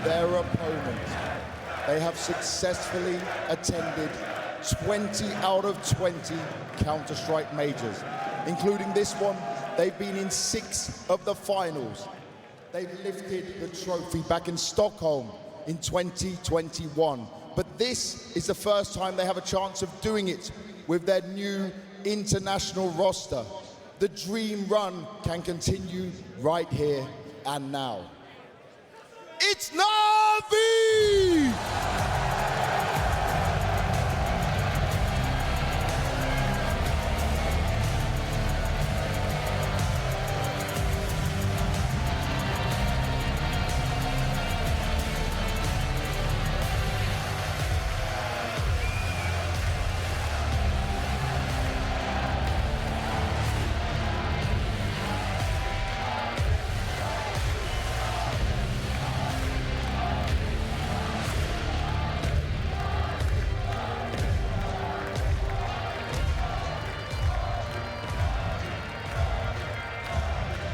their opponent. They have successfully attended 20 out of 20 Counter-Strike majors, including this one. They've been in 6 of the finals. They've lifted the trophy back in Stockholm in 2021. But this is the first time they have a chance of doing it with their new international roster. The dream run can continue right here and now. It's NaVi!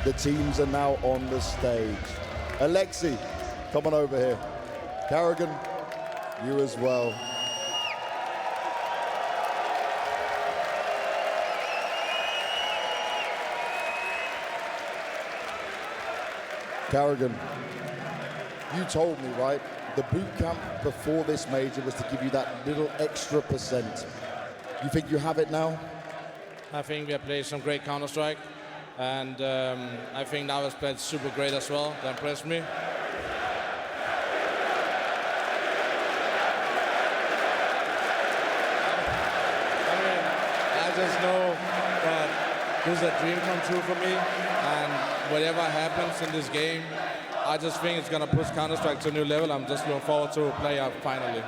The teams are now on the stage. Alexi, come on over here. Carrigan, you as well. Carrigan, you told me, right? The boot camp before this major was to give you that little extra %. You think you have it now? I think we have played some great Counter-Strike. And I think NaVi has played super great as well. That impressed me. I mean, I just know that this is a dream come true for me. And whatever happens in this game, I just think it's going to push Counter-Strike to a new level. I'm just looking forward to play out finally.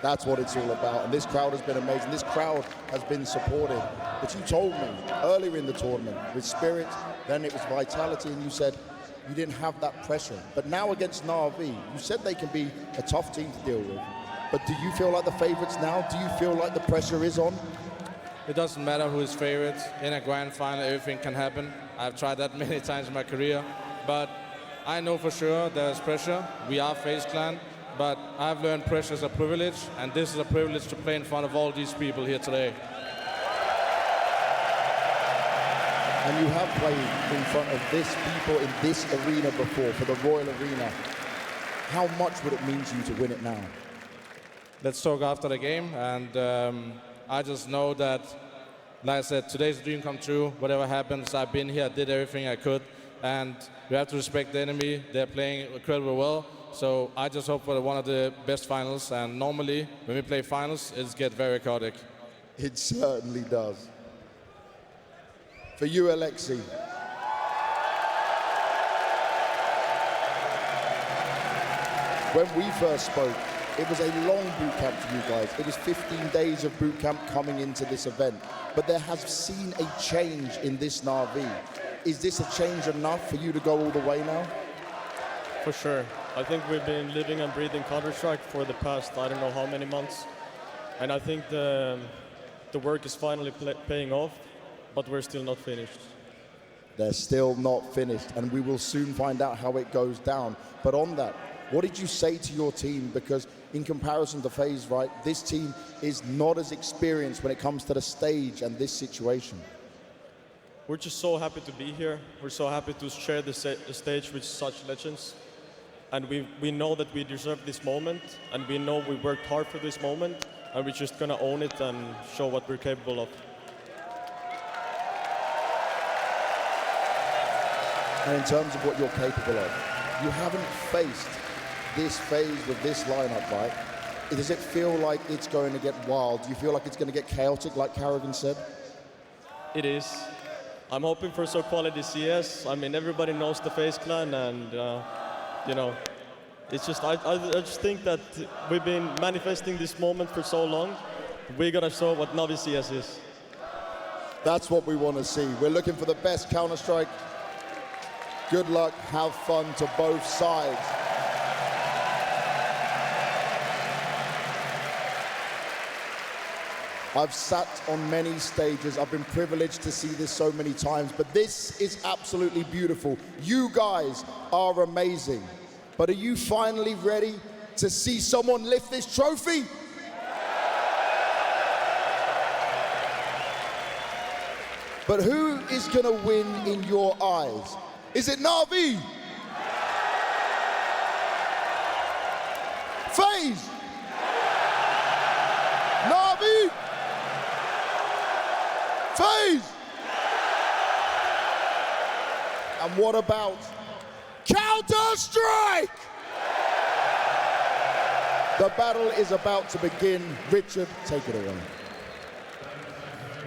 That's what it's all about. And this crowd has been amazing. This crowd has been supportive. But you told me earlier in the tournament with Spirit, then it was Vitality, and you said you didn't have that pressure. But now against NaVi, you said they can be a tough team to deal with. But do you feel like the favorites now? Do you feel like the pressure is on? It doesn't matter who is favorites. In a grand final, everything can happen. I've tried that many times in my career. But I know for sure there's pressure. We are FaZe Clan. But I've learned pressure is a privilege, and this is a privilege to play in front of all these people here today. And you have played in front of this people in this arena before, for the Royal Arena. How much would it mean to you to win it now? Let's talk after the game, and I just know that, like I said, today's a dream come true. Whatever happens, I've been here, I did everything I could, and we have to respect the enemy. They're playing incredibly well. So I just hope for one of the best finals, and normally when we play finals, it gets very chaotic. It certainly does. For you, Alexi. When we first spoke, it was a long boot camp for you guys. It was 15 days of boot camp coming into this event. But there has seen a change in this NaVi. Is this a change enough for you to go all the way now? For sure. I think we've been living and breathing Counter-Strike for the past, I don't know how many months. And I think the work is finally paying off, but we're still not finished. They're still not finished, and we will soon find out how it goes down. But on that, what did you say to your team? Because in comparison to FaZe, right, this team is not as experienced when it comes to the stage and this situation. We're just so happy to be here. We're so happy to share the stage with such legends. And we know that we deserve this moment, and we know we worked hard for this moment, and we're just gonna own it and show what we're capable of. And in terms of what you're capable of, you haven't faced this FaZe with this lineup, right? Does it feel like it's going to get wild? Do you feel like it's going to get chaotic, like Carrigan said? It is. I'm hoping for so quality CS. I mean, everybody knows the FaZe Clan, and you know, it's just I just think that we've been manifesting this moment for so long. We gotta show what NaVi CS is. That's what we want to see. We're looking for the best Counter-Strike. Good luck, have fun to both sides. I've sat on many stages. I've been privileged to see this so many times, but this is absolutely beautiful. You guys are amazing. But are you finally ready to see someone lift this trophy? But who is gonna win in your eyes? Is it NaVi? FaZe? NaVi? FaZe? And what about Counter-Strike? The battle is about to begin. Richard, take it away.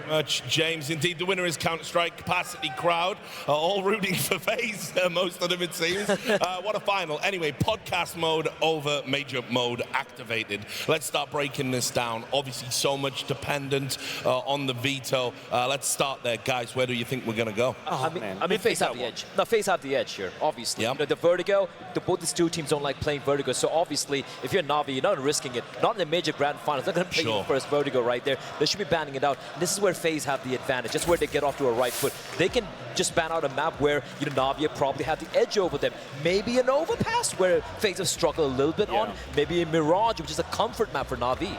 Much, James. Indeed, the winner is Counter-Strike. Capacity crowd, all rooting for FaZe, most of them it seems. What a final. Anyway, podcast mode over, major mode activated. Let's start breaking this down. Obviously, so much dependent on the veto. Let's start there, guys. Where do you think we're going to go? I mean, FaZe have the edge. No, FaZe have the edge here, obviously. Yep. You know, the Vertigo, both these two teams don't like playing Vertigo, so obviously, if you're NaVi, you're not risking it. Not in the major grand finals. They're going to play the first Vertigo right there. They should be banning it out. And this is where FaZe have the advantage. That's where they get off to a right foot. They can just ban out a map where, you know, NaVi probably have the edge over them. Maybe an overpass where FaZe have struggled a little bit on. Maybe a Mirage, which is a comfort map for NaVi.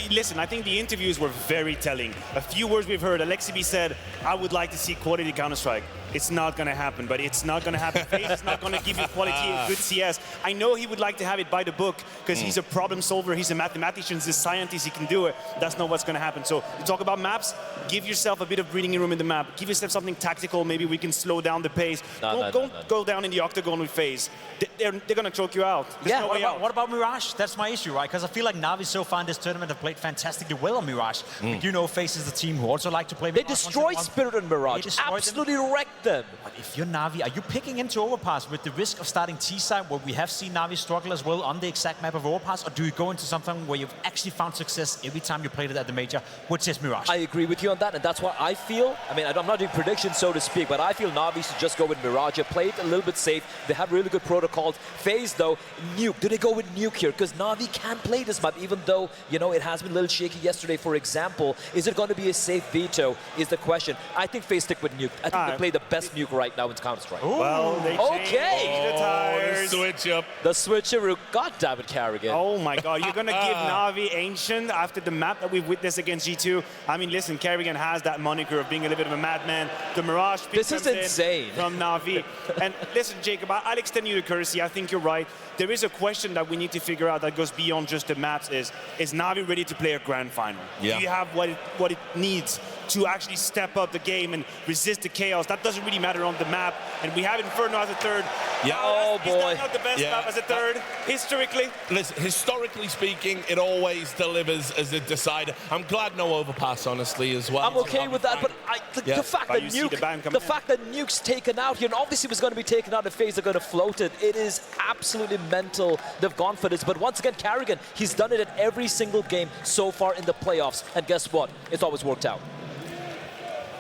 Listen, I think the interviews were very telling. A few words we've heard. Alexibi said, I would like to see quality Counter-Strike. It's not going to happen, but it's not going to happen. FaZe is not going to give you quality, good CS. I know he would like to have it by the book because he's a problem solver, he's a mathematician, he's a scientist, he can do it. That's not what's going to happen. So you talk about maps, give yourself a bit of breathing room in the map. Give yourself something tactical. Maybe we can slow down the pace. Don't go down in the octagon with FaZe. They're going to choke you out. There's no way out. What about Mirage? That's my issue, right? Because I feel like NaVi so far in this tournament have played fantastically well on Mirage. But you know FaZe is the team who also like to play Mirage. They destroyed Spirit and Mirage. Absolutely wrecked them. But if you're NaVi, are you picking into Overpass with the risk of starting T-side, where we have seen NaVi struggle as well on the exact map of Overpass, or do you go into something where you've actually found success every time you played it at the major, which is Mirage? I agree with you on that, and that's why I feel, I mean, I'm not doing predictions, so to speak, but I feel NaVi should just go with Mirage. Play it a little bit safe. They have really good protocols. FaZe, though, Nuke. Do they go with Nuke here? Because NaVi can play this map, even though, you know, it has been a little shaky yesterday, for example. Is it going to be a safe veto, is the question. I think FaZe stick with Nuke. I think they play the best Nuke right now in Counter-Strike. Well, they changed the tires. The switch up. The switcheroo. God damn it, Carrigan. Oh my God, you're going to give NaVi Ancient after the map that we've witnessed against G2? I mean, listen, Carrigan has that moniker of being a little bit of a madman. The Mirage this is insane. From NaVi. And listen, Jacob, I'll extend you the courtesy. I think you're right. There is a question that we need to figure out that goes beyond just the maps is NaVi ready to play a grand final? Do you have what it needs to actually step up the game and resist the chaos? That doesn't really matter on the map. And we have Inferno as a third. Oh, boy. Is that not the best map as a third, historically? Listen, historically speaking, it always delivers as a decider. I'm glad no overpass, honestly, as well. I'm okay with that, but the fact that Nuke's taken out here, and obviously it was going to be taken out if FaZe are going to float it, it is absolutely mental. They've gone for this, but once again, Carrigan, he's done it at every single game so far in the playoffs, and guess what? It's always worked out.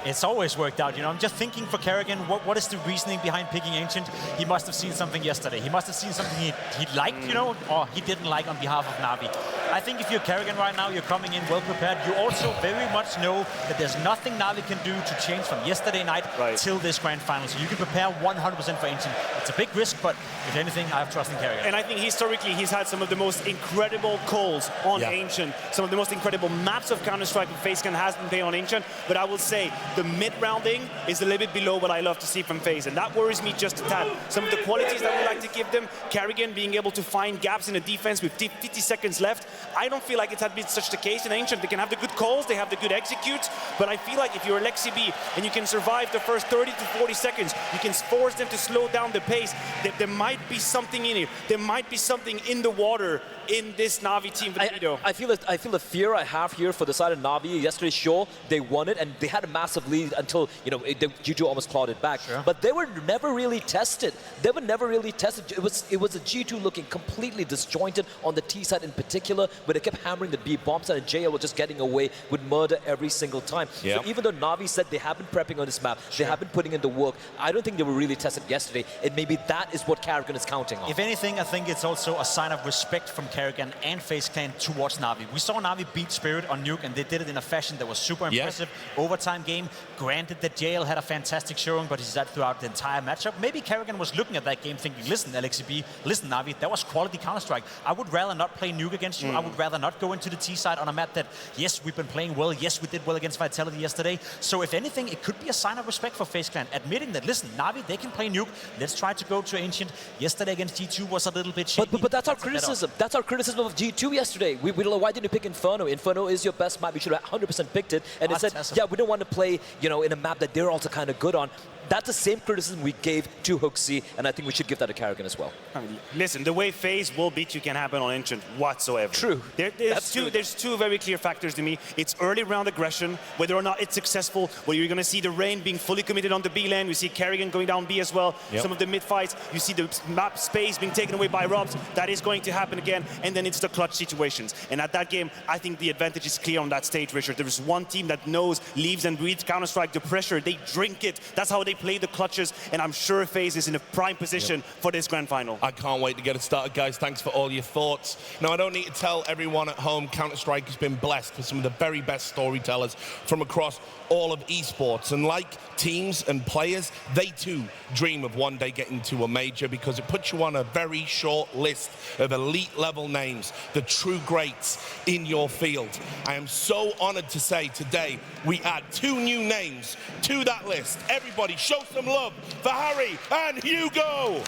It's always worked out, you know. I'm just thinking for Carrigan, what is the reasoning behind picking Ancient? He must have seen something yesterday. He must have seen something he liked, you know, or he didn't like on behalf of NaVi. I think if you're Carrigan right now, you're coming in well prepared. You also very much know that there's nothing NaVi can do to change from yesterday night till this grand final. So you can prepare 100% for Ancient. It's a big risk, but if anything, I have trust in Carrigan. And I think historically, he's had some of the most incredible calls on Ancient. Some of the most incredible maps of Counter-Strike that FaZe has been playing on Ancient. But I will say, the mid-rounding is a little bit below what I love to see from FaZe, and that worries me just a tad. Some of the qualities that we like to give them, Carrigan being able to find gaps in the defense with 50 seconds left, I don't feel like it's had been such the case in Ancient. They can have the good calls, they have the good executes, but I feel like if you're Alexibi and you can survive the first 30 to 40 seconds, you can force them to slow down the pace, that there might be something in here. There might be something in the water in this NaVi team. I feel the fear I have here for the side of NaVi. Yesterday, sure, they won it, and they had a massive lead until, you know, G2 almost clawed it back. Sure. But they were never really tested. It was a G2 looking completely disjointed on the T side in particular. similar, where they kept hammering the B bombs and JL was just getting away with murder every single time. So even though Navi said they have been prepping on this map, they have been putting in the work, I don't think they were really tested yesterday, and maybe that is what Karrigan is counting on. If anything, I think it's also a sign of respect from Karrigan and FaZe Clan towards Navi. We saw Navi beat Spirit on Nuke, and they did it in a fashion that was super impressive. Overtime game. Granted that JL had a fantastic showing, but he said throughout the entire matchup. Maybe Karrigan was looking at that game thinking, listen, LXCB, listen, Navi, that was quality Counter-Strike. I would rather not play Nuke against you. I would rather not go into the T side on a map that, yes, we've been playing well. Yes, we did well against Vitality yesterday. So if anything, it could be a sign of respect for FaZe Clan, admitting that, listen, Navi, they can play Nuke. Let's try to go to Ancient. Yesterday against G2 was a little bit shaky. But that's our criticism. That's our criticism of G2 yesterday. Why didn't you pick Inferno? Inferno is your best map. You should have 100% picked it. And it said, yeah, we don't want to play, you know, in a map that they're also kind of good on. That's the same criticism we gave to HooXi, and I think we should give that to Karrigan as well. I mean, listen, the way FaZe will beat you can happen on Ancient whatsoever. True. There's two very clear factors to me. It's early round aggression, whether or not it's successful, where you're going to see the Rain being fully committed on the B lane. We see Karrigan going down B as well. Some of the mid fights, you see the map space being taken away by Robs. That is going to happen again, and then it's the clutch situations. And at that game, I think the advantage is clear on that stage, Richard. There is one team that knows, lives and breathes Counter-Strike, the pressure. They drink it. That's how they play the clutches, and I'm sure FaZe is in a prime position for this grand final. I can't wait to get it started, guys. Thanks for all your thoughts. Now, I don't need to tell everyone at home, Counter-Strike has been blessed with some of the very best storytellers from across all of esports. And like teams and players, they too dream of one day getting to a major, because it puts you on a very short list of elite level names, the true greats in your field. I am so honored to say today we add 2 new names to that list. Everybody show some love for Harry and Hugo.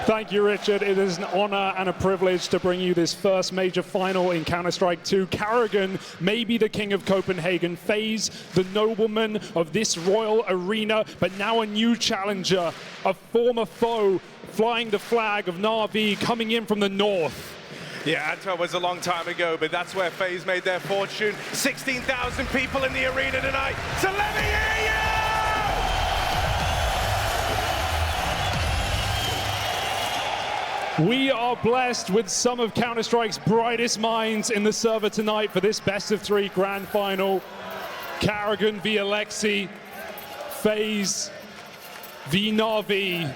Thank you, Richard. It is an honor and a privilege to bring you this first major final in Counter-Strike 2. Karrigan may be the king of Copenhagen, FaZe, the nobleman of this royal arena, but now a new challenger, a former foe, flying the flag of NaVi, coming in from the north. Yeah, Antwerp was a long time ago, but that's where FaZe made their fortune. 16,000 people in the arena tonight. So let me hear you! We are blessed with some of Counter-Strike's brightest minds in the server tonight for this best-of-3 grand final. Karrigan v Alexi, FaZe v NaVi,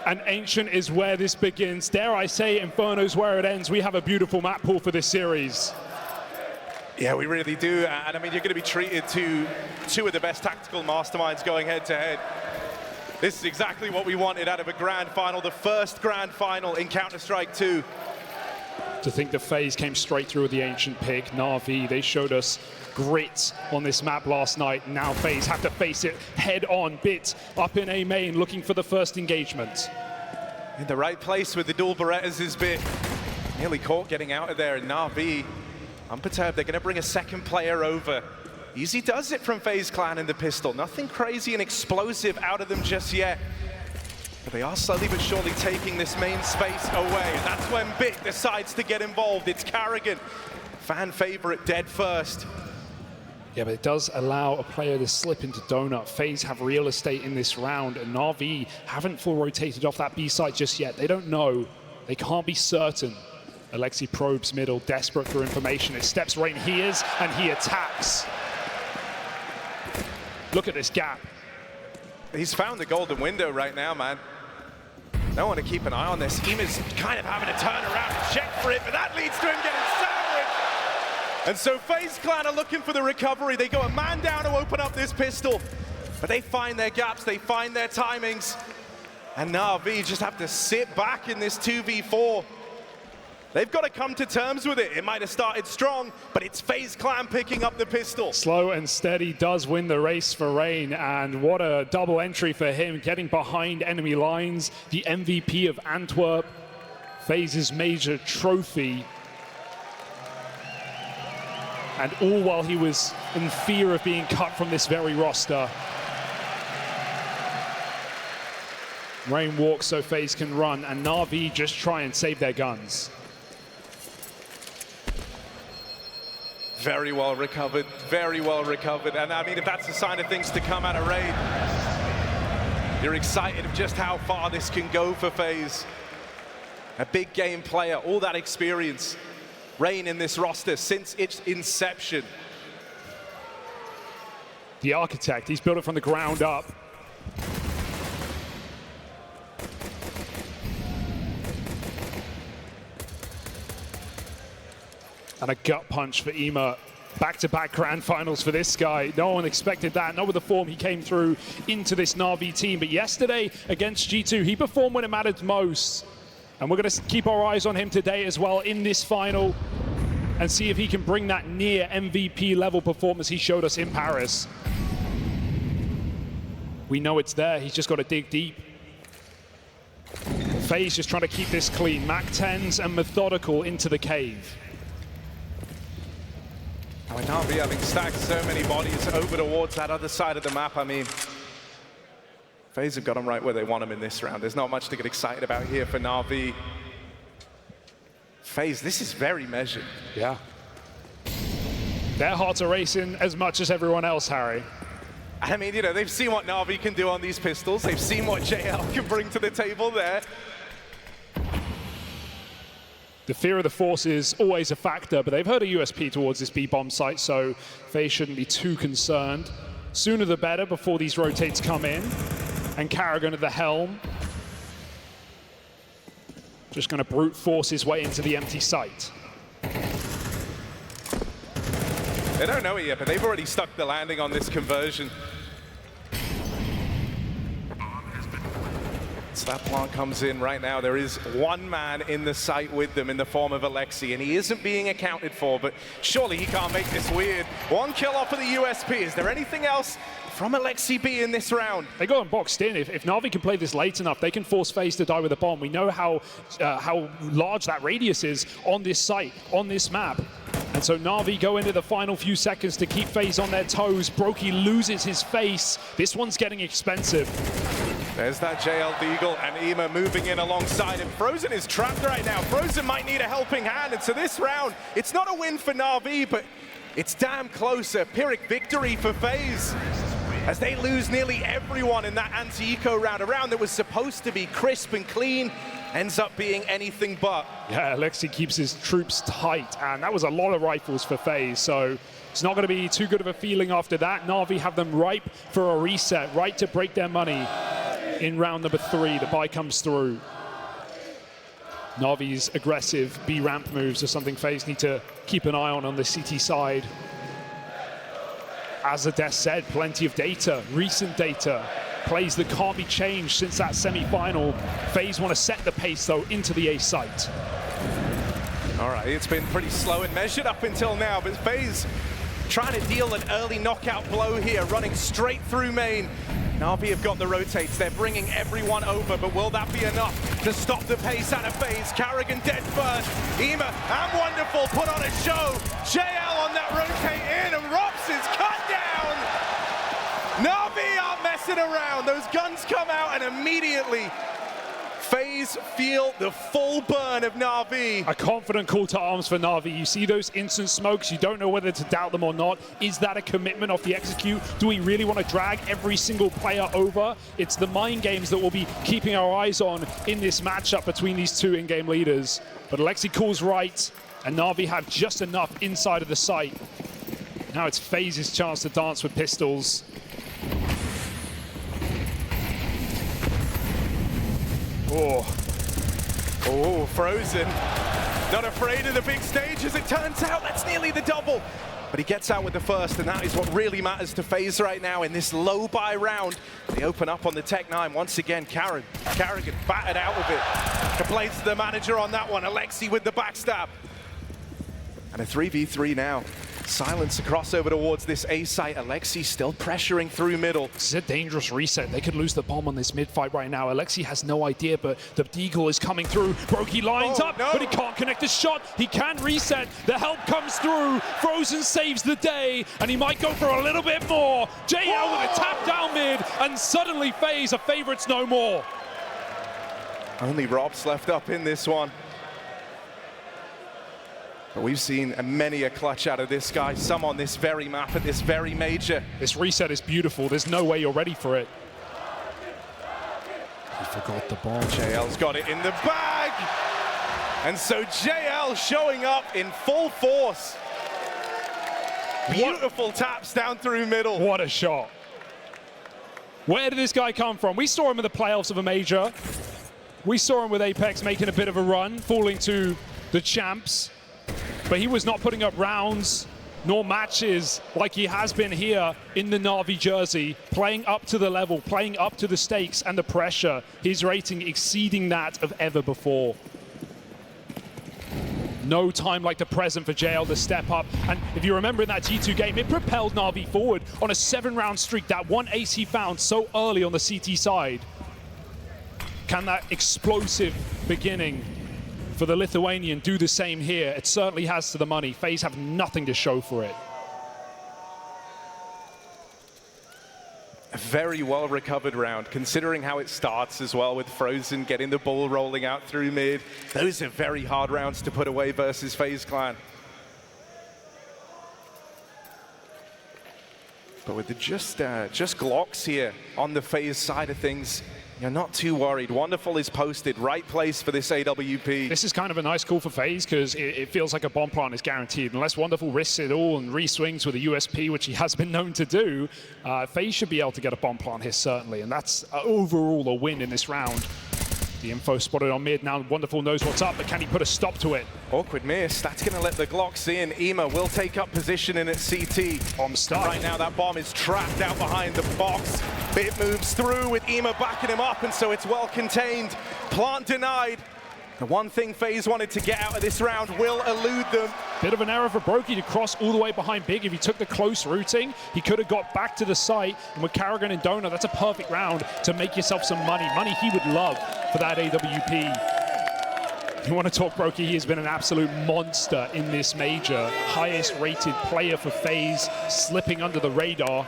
and Ancient is where this begins. Dare I say, Inferno's where it ends. We have a beautiful map pool for this series. Yeah, we really do. And I mean, you're going to be treated to 2 of the best tactical masterminds going head-to-head. This is exactly what we wanted out of a grand final, the first grand final in Counter-Strike 2. To think the FaZe came straight through with the Ancient pick. NaVi, they showed us grit on this map last night. Now FaZe have to face it head on. Bit up in A main, looking for the first engagement. In the right place with the dual Berettas is Bit. Nearly caught getting out of there, and NaVi, unperturbed, they're going to bring a second player over. Easy does it from FaZe Clan in the pistol. Nothing crazy and explosive out of them just yet. But they are slowly but surely taking this main space away. And that's when Bit decides to get involved. It's Karrigan, fan favorite, dead first. Yeah, but it does allow a player to slip into Donut. FaZe have real estate in this round, and NaVi haven't full rotated off that B site just yet. They don't know. They can't be certain. Alexi probes middle, desperate for information. It steps Rain hears, and he attacks. Look at this gap. He's found the golden window right now, man. I want to keep an eye on this. Ema's kind of having to turn around and check for it, but that leads to him getting sandwiched. And so FaZe Clan are looking for the recovery. They go a man down to open up this pistol, but they find their gaps, they find their timings. And NaVi just have to sit back in this 2v4. They've got to come to terms with it. It might have started strong, but it's FaZe Clan picking up the pistol. Slow and steady does win the race for Rain, and what a double entry for him, getting behind enemy lines. The MVP of Antwerp, FaZe's major trophy. And all while he was in fear of being cut from this very roster. Rain walks so FaZe can run, and NaVi just try and save their guns. Very well recovered, very well recovered. And I mean, if that's a sign of things to come out of Raid, you're excited of just how far this can go for FaZe. A big game player, all that experience. reign in this roster since its inception. The architect, he's built it from the ground up. And a gut punch for Ema. Back-to-back grand finals for this guy. No one expected that, not with the form he came through into this NaVi team. But yesterday against G2, he performed when it mattered most. And we're going to keep our eyes on him today as well in this final and see if he can bring that near MVP level performance he showed us in Paris. We know it's there, he's just got to dig deep. FaZe just trying to keep this clean. Mac 10s and methodical into the cave. With NaVi having stacked so many bodies over towards that other side of the map, I mean, FaZe have got them right where they want them in this round. There's not much to get excited about here for NaVi. FaZe, this is very measured. Yeah. Their hearts are racing as much as everyone else, Harry. I mean, you know, they've seen what NaVi can do on these pistols. They've seen what JL can bring to the table there. The fear of the Force is always a factor, but they've heard a USP towards this B-bomb site, so FaZe shouldn't be too concerned. Sooner the better before these rotates come in. And Karrigan at the helm. Just going to brute force his way into the empty site. They don't know it yet, but they've already stuck the landing on this conversion. So that plant comes in right now. There is one man in the site with them in the form of Alexi, and he isn't being accounted for, but surely he can't make this weird. One kill off of the USP. Is there anything else from Alexi B in this round? They got him boxed in. If NaVi can play this late enough, they can force FaZe to die with a bomb. We know how large that radius is on this site, on this map. And so NaVi go into the final few seconds to keep FaZe on their toes. Brokey loses his face. This one's getting expensive. There's that JL Deagle and Ema moving in alongside him. Frozen is trapped right now. Frozen might need a helping hand. And so this round, it's not a win for NaVi, but it's damn close. A Pyrrhic victory for FaZe as they lose nearly everyone in that anti-eco round. A round that was supposed to be crisp and clean ends up being anything but. Yeah, Alexi keeps his troops tight, and that was a lot of rifles for FaZe, so it's not going to be too good of a feeling after that. NaVi have them ripe for a reset, right to break their money in round number 3. The buy comes through. NaVi's aggressive B-ramp moves are something FaZe need to keep an eye on the CT side. As Ades said, plenty of data, recent data, plays that can't be changed since that semi-final. FaZe want to set the pace, though, into the A site. All right, it's been pretty slow and measured up until now, but FaZe trying to deal an early knockout blow here, running straight through main. NaVi have got the rotates, they're bringing everyone over, but will that be enough to stop the pace out of FaZe? Karrigan dead first, Ema and Wonderful put on a show. JL on that rotate in, and Robson's cut down. NaVi aren't messing around, those guns come out and immediately FaZe feel the full burn of NaVi. A confident call to arms for NaVi. You see those instant smokes, you don't know whether to doubt them or not. Is that a commitment off the execute? Do we really want to drag every single player over? It's the mind games that we'll be keeping our eyes on in this matchup between these two in-game leaders. But Alexi calls right, and NaVi have just enough inside of the site. Now it's FaZe's chance to dance with pistols. Oh, Frozen. Not afraid of the big stage as it turns out. That's nearly the double. But he gets out with the first, and that is what really matters to FaZe right now in this low buy round. They open up on the Tech 9 once again. Karrigan battered out of it. Complains to the manager on that one. Alexi with the backstab. And a 3v3 now. Silence across over towards this A site. Alexi still pressuring through middle. This is a dangerous reset. They could lose the bomb on this mid fight right now. Alexi has no idea, but the Deagle is coming through. Brokey lines up, but he can't connect the shot. He can reset. The help comes through. Frozen saves the day, and he might go for a little bit more. JL with a tap down mid, and suddenly FaZe are favorites no more. Only Rob's left up in this one. But we've seen many a clutch out of this guy, some on this very map at this very major. This reset is beautiful. There's no way you're ready for it. He forgot the bomb. JL's got it in the bag. And so JL showing up in full force. Beautiful taps down through middle. What a shot. Where did this guy come from? We saw him in the playoffs of a major. We saw him with Apex making a bit of a run, falling to the champs. But he was not putting up rounds nor matches like he has been here in the NaVi jersey, playing up to the level, playing up to the stakes and the pressure. His rating exceeding that of ever before. No time like the present for JL to step up. And if you remember in that G2 game, it propelled NaVi forward on a 7-round streak. That one ace he found so early on the CT side. Can that explosive beginning for the Lithuanian do the same here? It certainly has to the money. FaZe have nothing to show for it. A very well recovered round, considering how it starts as well, with Frozen getting the ball rolling out through mid. Those are very hard rounds to put away versus FaZe Clan. But with the just Glocks here on the FaZe side of things, you're not too worried. Wonderful is posted, right place for this AWP. This is kind of a nice call for FaZe because it feels like a bomb plant is guaranteed. Unless Wonderful risks it all and re-swings with a USP, which he has been known to do, FaZe should be able to get a bomb plant here, certainly. And that's overall a win in this round. The info spotted on mid. Now Wonderful knows what's up, but can he put a stop to it? Awkward miss. That's going to let the Glocks in. Ema will take up position in at CT. Bomb start. Right now that bomb is trapped out behind the box. Bit moves through with Ema backing him up, and so it's well contained. Plant denied. The one thing FaZe wanted to get out of this round will elude them. Bit of an error for Brokey to cross all the way behind Big. If he took the close routing, he could have got back to the site. And with Carrigan and Donut, that's a perfect round to make yourself some money. Money he would love for that AWP. You want to talk Brokey, he has been an absolute monster in this major. Highest rated player for FaZe, slipping under the radar.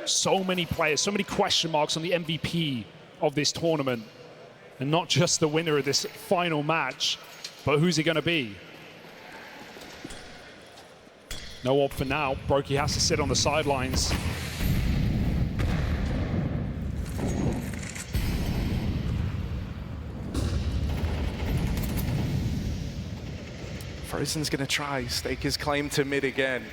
So many players, so many question marks on the MVP of this tournament. And not just the winner of this final match, but who's he going to be? No op for now. Brokey has to sit on the sidelines. Frozen's going to try stake his claim to mid again.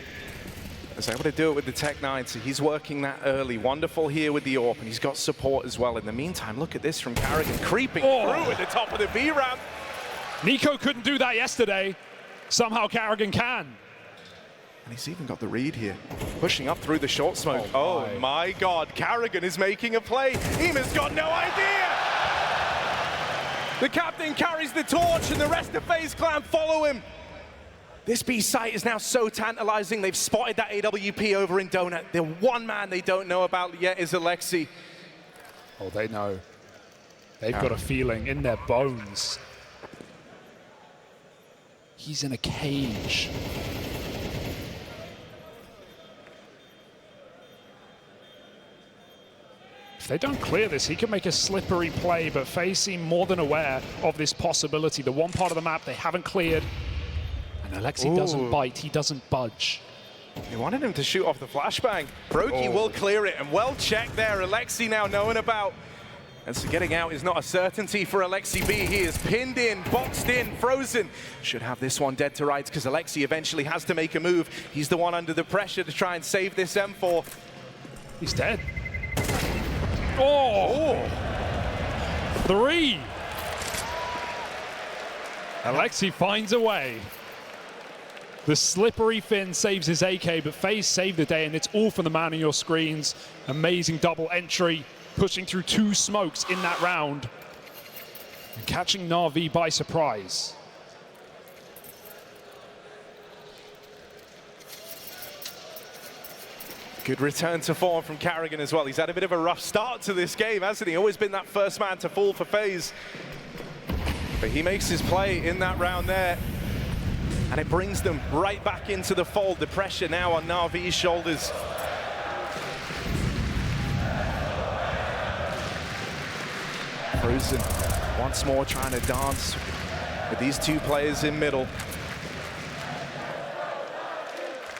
Was able to do it with the Tech 9, so he's working that early. Wonderful here with the AWP, and he's got support as well. In the meantime, look at this from Carrigan, creeping through at the top of the B ramp. Nico couldn't do that yesterday. Somehow Carrigan can. And he's even got the read here, pushing up through the short smoke. Oh my God, Carrigan is making a play. Ema's got no idea. The captain carries the torch, and the rest of FaZe Clan follow him. This B site is now so tantalizing. They've spotted that AWP over in Donut. The one man they don't know about yet is Alexi. Oh, they know. They've got a feeling in their bones. He's in a cage. If they don't clear this, he can make a slippery play, but FaZe seem more than aware of this possibility. The one part of the map they haven't cleared. And Alexi doesn't bite, he doesn't budge. They wanted him to shoot off the flashbang. Brokey will clear it, and well checked there. Alexi now knowing about. And so getting out is not a certainty for Alexi B. He is pinned in, boxed in, Frozen. Should have this one dead to rights because Alexi eventually has to make a move. He's the one under the pressure to try and save this M4. He's dead. Oh! 3! Alexi finds a way. The slippery Finn saves his AK, but FaZe saved the day, and it's all from the man on your screens. Amazing double entry, pushing through 2 smokes in that round, and catching NaVi by surprise. Good return to form from Carrigan as well. He's had a bit of a rough start to this game, hasn't he? Always been that first man to fall for FaZe. But he makes his play in that round there. And it brings them right back into the fold. The pressure now on NaVi's shoulders. Frozen once more trying to dance with these 2 players in middle.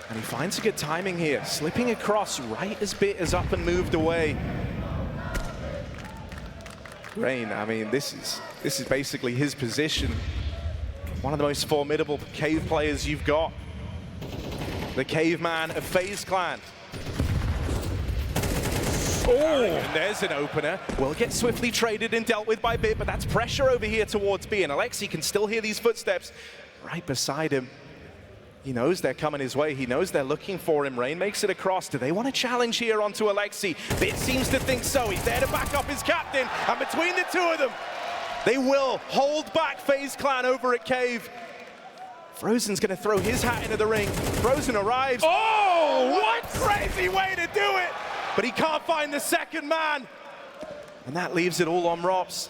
And he finds a good timing here, slipping across right as Bit is up and moved away. Rain, I mean, this is basically his position. one of the most formidable cave players you've got. The caveman of FaZe Clan. Oh, and there's an opener. Will get swiftly traded and dealt with by Bit, but that's pressure over here towards B, and Alexi can still hear these footsteps right beside him. He knows they're coming his way. He knows they're looking for him. Rain makes it across. Do they want to challenge here onto Alexi? Bit seems to think so. He's there to back up his captain, and between the two of them, they will hold back FaZe Clan over at Cave. Frozen's going to throw his hat into the ring. Frozen arrives. Oh, what a crazy way to do it! But he can't find the second man. And that leaves it all on Rops.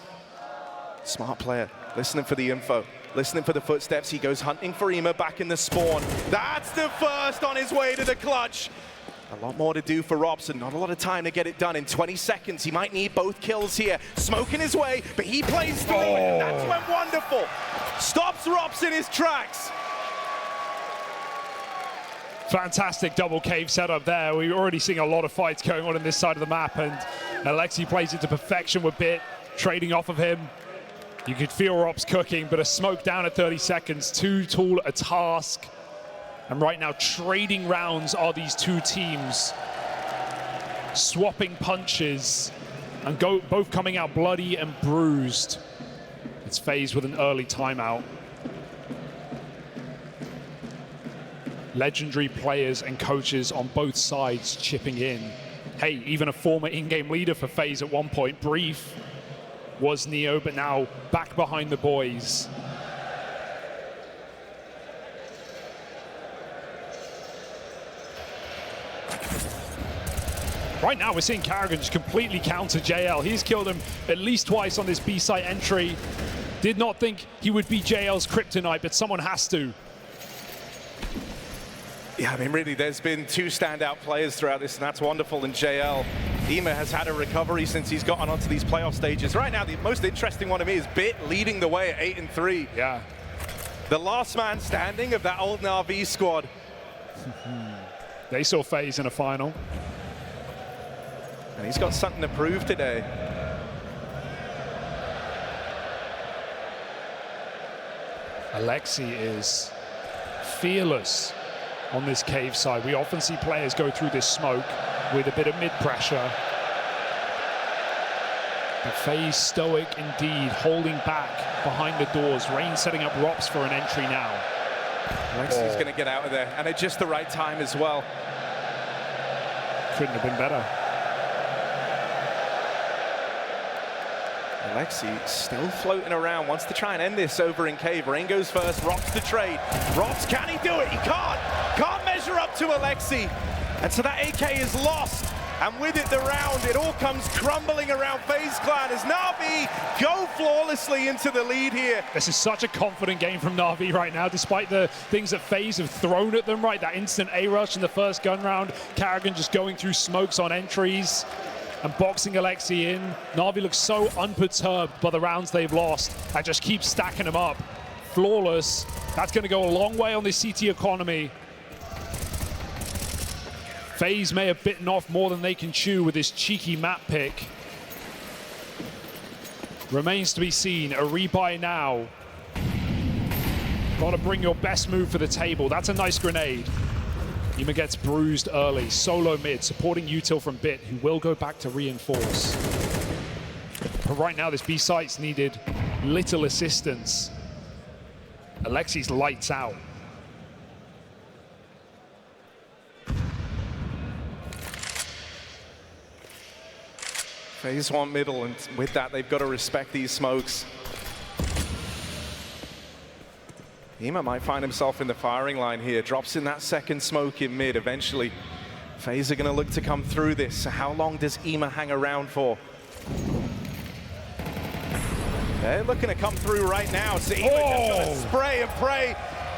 Smart player, listening for the info, listening for the footsteps. He goes hunting for Ema back in the spawn. That's the first on his way to the clutch. A lot more to do for Rops and not a lot of time to get it done in 20 seconds. He might need both kills here. Smoking his way, but he plays through it, and that's went wonderful. Stops Rops in his tracks. Fantastic double cave setup there. We're already seeing a lot of fights going on this side of the map, and Alexi plays it to perfection with Bit, trading off of him. You could feel Rops cooking, but a smoke down at 30 seconds, too tall a task. And right now, trading rounds are these two teams, swapping punches, and both coming out bloody and bruised. It's FaZe with an early timeout. Legendary players and coaches on both sides chipping in. Hey, even a former in-game leader for FaZe at one point, Brief, was Neo, but now back behind the boys. Right now, we're seeing Carrigan just completely counter JL. He's killed him at least twice on this B-site entry. Did not think he would be JL's kryptonite, but someone has to. Yeah, I mean, really, there's been two standout players throughout this, and that's wonderful. And JL, Ema has had a recovery since he's gotten onto these playoff stages. Right now, the most interesting one to me is Bit leading the way at 8-3. Yeah. The last man standing of that old NaVi squad. They saw FaZe in a final. And he's got something to prove today. Alexi is fearless on this cave side. We often see players go through this smoke with a bit of mid-pressure. But FaZe stoic indeed, holding back behind the doors. Rain setting up Rops for an entry now. Alexi's going to get out of there, and at just the right time as well. Couldn't have been better. Alexi still floating around, wants to try and end this over in Cave. Rain goes first, Rops the trade. Rops, can he do it? He can't measure up to Alexi. And so that AK is lost. And with it, the round, it all comes crumbling around FaZe Clan as NaVi go flawlessly into the lead here. This is such a confident game from NaVi right now, despite the things that FaZe have thrown at them, right? That instant A-rush in the first gun round. Carrigan just going through smokes on entries and boxing Alexi in. NaVi looks so unperturbed by the rounds they've lost and just keeps stacking them up. Flawless. That's going to go a long way on this CT economy. FaZe may have bitten off more than they can chew with this cheeky map pick. Remains to be seen. A rebuy now. Got to bring your best move for the table. That's a nice grenade. Ema gets bruised early. Solo mid, supporting util from Bit, who will go back to reinforce. But right now, this B site's needed little assistance. Alexi's lights out. FaZe want middle, and with that, they've got to respect these smokes. Ema might find himself in the firing line here. Drops in that second smoke in mid. Eventually, FaZe are going to look to come through this. So how long does Ema hang around for? They're looking to come through right now. So Ema just gonna spray and pray.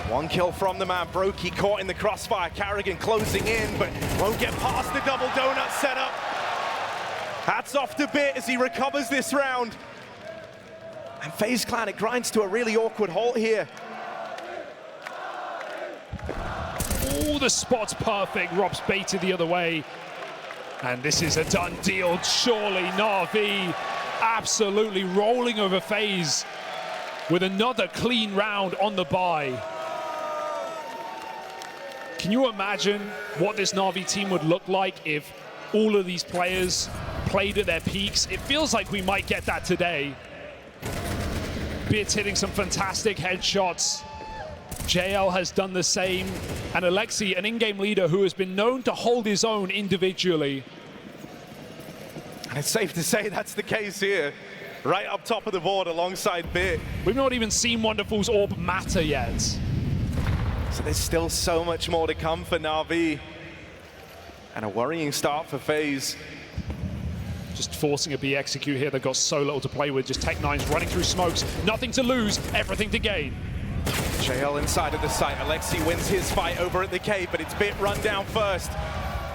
One kill from the man. Brokey caught in the crossfire. Carrigan closing in, but won't get past the double donut setup. Hats off to Bit as he recovers this round. And FaZe Clan, it grinds to a really awkward halt here. Oh, the spot's perfect. Rob's baited the other way. And this is a done deal. Surely NaVi absolutely rolling over FaZe. with another clean round on the bye. Can you imagine what this NaVi team would look like if all of these players played at their peaks? It feels like we might get that today. Bits hitting some fantastic headshots. JL has done the same. And Alexi, an in-game leader who has been known to hold his own individually. And it's safe to say that's the case here. Right up top of the board alongside Bit. We've not even seen Wonderful's AWP matter yet. So there's still so much more to come for NaVi. And a worrying start for FaZe. Just forcing a B execute here. They've got so little to play with. Just Tech9's running through smokes. Nothing to lose, everything to gain. JL inside of the site. Alexi wins his fight over at the cave, but it's Bit run down first.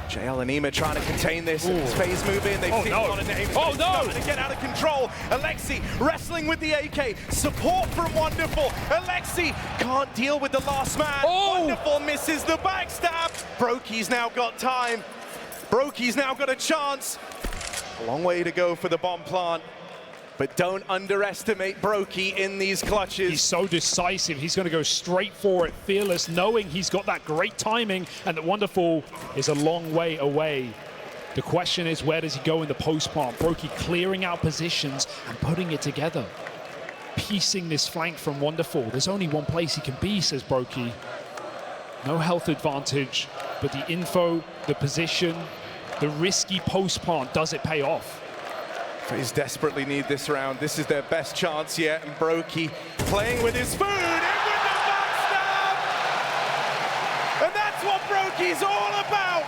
JL and Ema trying to contain this. As FaZe move in, they've seen a lot of names. Oh, no! Starting to get out of control. Alexi wrestling with the AK. Support from Wonderful. Alexi can't deal with the last man. Wonderful misses the backstab. Broky's now got time. Broky's now got a chance. A long way to go for the bomb plant. But don't underestimate Brokey in these clutches. He's so decisive. He's going to go straight for it, fearless, knowing he's got that great timing and that Wonderful is a long way away. The question is, where does he go in the post plant? Brokey clearing out positions and putting it together. Piecing this flank from Wonderful. There's only one place he can be, says Brokey. No health advantage, but the info, the position, the risky post plant, does it pay off? FaZe desperately need this round. This is their best chance yet, and Brokey playing with his food and with the backstab! And that's what Brokey's all about!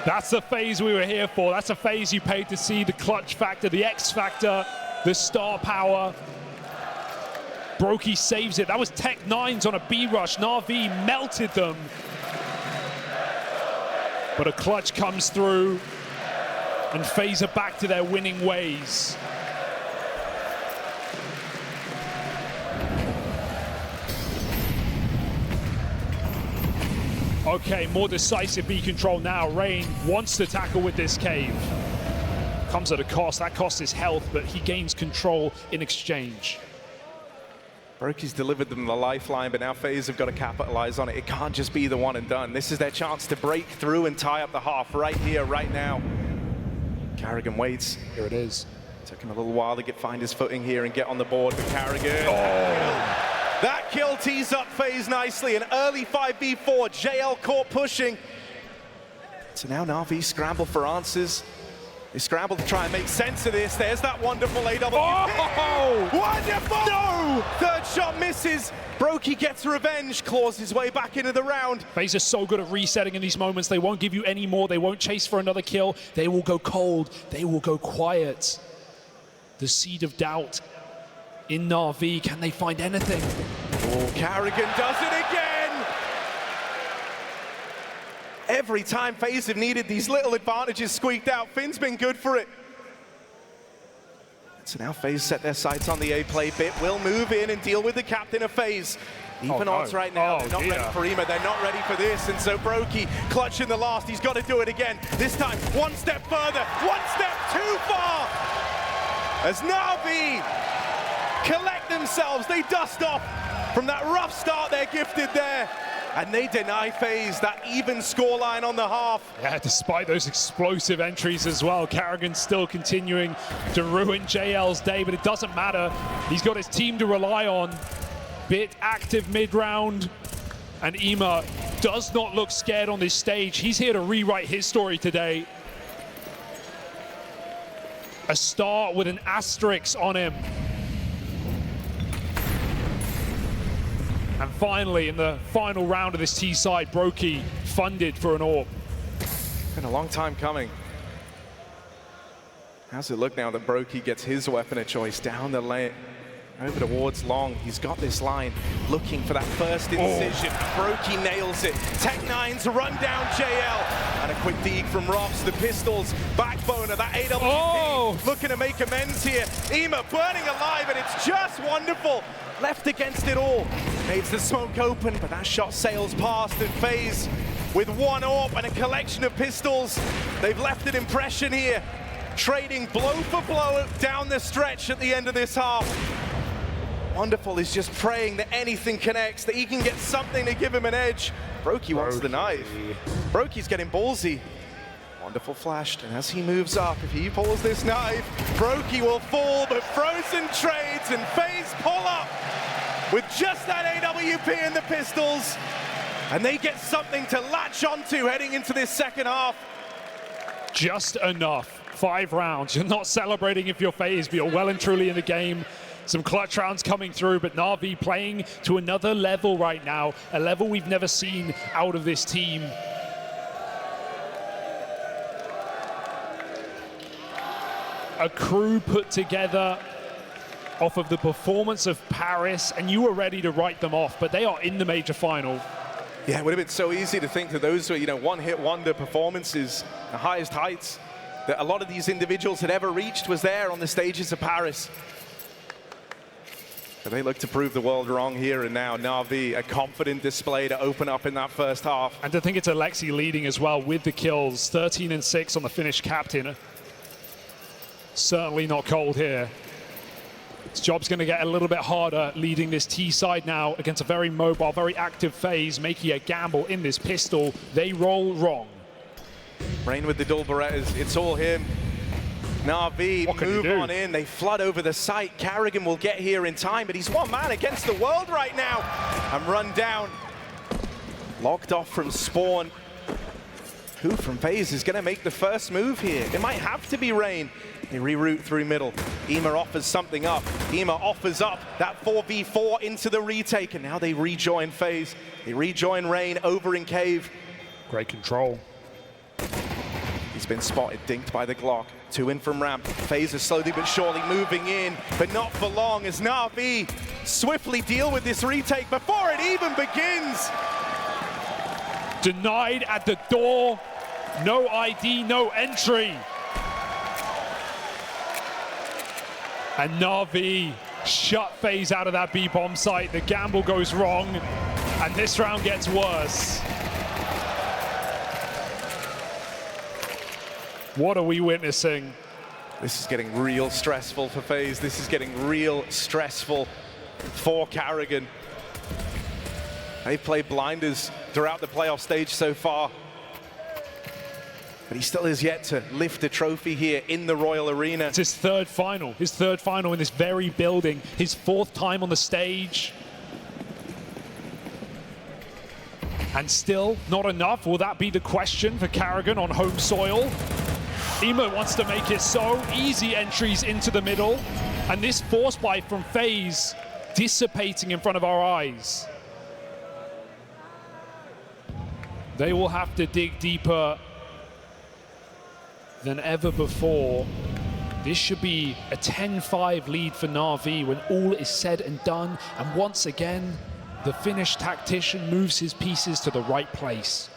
That's the FaZe we were here for. That's a FaZe you paid to see. The clutch factor, the X factor, the star power. Brokey saves it. That was Tech9's on a B rush. NaVi melted them. But a clutch comes through, and FaZe are back to their winning ways. Okay, more decisive B control now. Rain wants to tackle with this cave. Comes at a cost. That cost is health, but he gains control in exchange. Brokey's delivered them the lifeline, but now FaZe have got to capitalize on it. It can't just be the one and done. This is their chance to break through and tie up the half right here, right now. Carrigan waits. Here it is. Took him a little while to find his footing here and get on the board, but Carrigan. That kill tees up FaZe nicely. An early 5v4. JL caught pushing. So now NaVi scramble for answers. They scramble to try and make sense of this. There's that wonderful AW. Oh! Wonderful! No! Third shot misses. Brokey gets revenge, claws his way back into the round. FaZe are so good at resetting in these moments. They won't give you any more. They won't chase for another kill. They will go cold. They will go quiet. The seed of doubt in NaVi. Can they find anything? Oh, Carrigan does it again! Every time FaZe have needed these little advantages squeaked out, Finn's been good for it. So now FaZe set their sights on the A play. Bit will move in and deal with the captain of FaZe. Even odds right now. They're not ready for Ema. They're not ready for this. And so Brokey clutching the last. He's got to do it again. This time, one step further, one step too far. As NaVi collect themselves, they dust off from that rough start they're gifted there. And they deny FaZe that even scoreline on the half. Yeah, despite those explosive entries as well, Carrigan's still continuing to ruin JL's day, but it doesn't matter. He's got his team to rely on. Bit active mid-round, and Ema does not look scared on this stage. He's here to rewrite his story today. A star with an asterisk on him. And finally, in the final round of this T side, Brokey funded for an AWP. Been a long time coming. How's it look now that Brokey gets his weapon of choice down the lane? Over towards Long. He's got this line, looking for that first incision. Brokey nails it. Tech9's run down JL. And a quick dig from Robs. The Pistols backbone of that AWP. Looking to make amends here. Ema burning alive, and it's just wonderful. Left against it all. Makes the smoke open, but that shot sails past, and FaZe with one AWP and a collection of pistols. They've left an impression here. trading blow for blow down the stretch at the end of this half. Wonderful is just praying that anything connects, that he can get something to give him an edge. Brokey wants the knife. Brokey's getting ballsy. Wonderful flashed, and as he moves up, if he pulls this knife, Brokey will fall, but Frozen trades and FaZe pull up with just that AWP in the pistols, and they get something to latch onto heading into this second half. Just enough. 5 rounds. You're not celebrating if you're FaZe, but you're well and truly in the game. Some clutch rounds coming through, but NaVi playing to another level right now, a level we've never seen out of this team. A crew put together off of the performance of Paris, and you were ready to write them off, but they are in the major final. Yeah, it would have been so easy to think that those were, one-hit wonder performances, the highest heights that a lot of these individuals had ever reached was there on the stages of Paris. But they look to prove the world wrong here and now. NaVi, a confident display to open up in that first half. And I think it's Alexi leading as well with the kills. 13 and 6 on the Finnish captain. Certainly not cold here. His job's going to get a little bit harder leading this T side now against a very mobile, very active FaZe, making a gamble in this pistol. They roll wrong. Rain with the dual Berettas, it's all him. NaVi move on in, they flood over the site. Carrigan will get here in time, but he's one man against the world right now. And run down. Locked off from spawn. Who from FaZe is going to make the first move here? It might have to be Rain. They reroute through middle. Ema offers something up. Ema offers up that 4v4 into the retake, and now they rejoin FaZe. They rejoin Rain over in cave. Great control. He's been spotted, dinked by the Glock. 2 in from ramp. FaZe is slowly but surely moving in, but not for long as NaVi swiftly deal with this retake before it even begins. Denied at the door. No ID, no entry. And NaVi shut FaZe out of that B-bomb site. The gamble goes wrong, and this round gets worse. What are we witnessing? This is getting real stressful for FaZe. This is getting real stressful for Carrigan. They've played blinders throughout the playoff stage so far, but he still has yet to lift a trophy here in the Royal Arena. It's his third final in this very building, his 4th time on the stage. And still not enough. Will that be the question for Carrigan on home soil? Ema wants to make it so. Easy entries into the middle. And this force buy from FaZe dissipating in front of our eyes. They will have to dig deeper than ever before. This should be a 10-5 lead for NaVi when all is said and done. And once again, the Finnish tactician moves his pieces to the right place.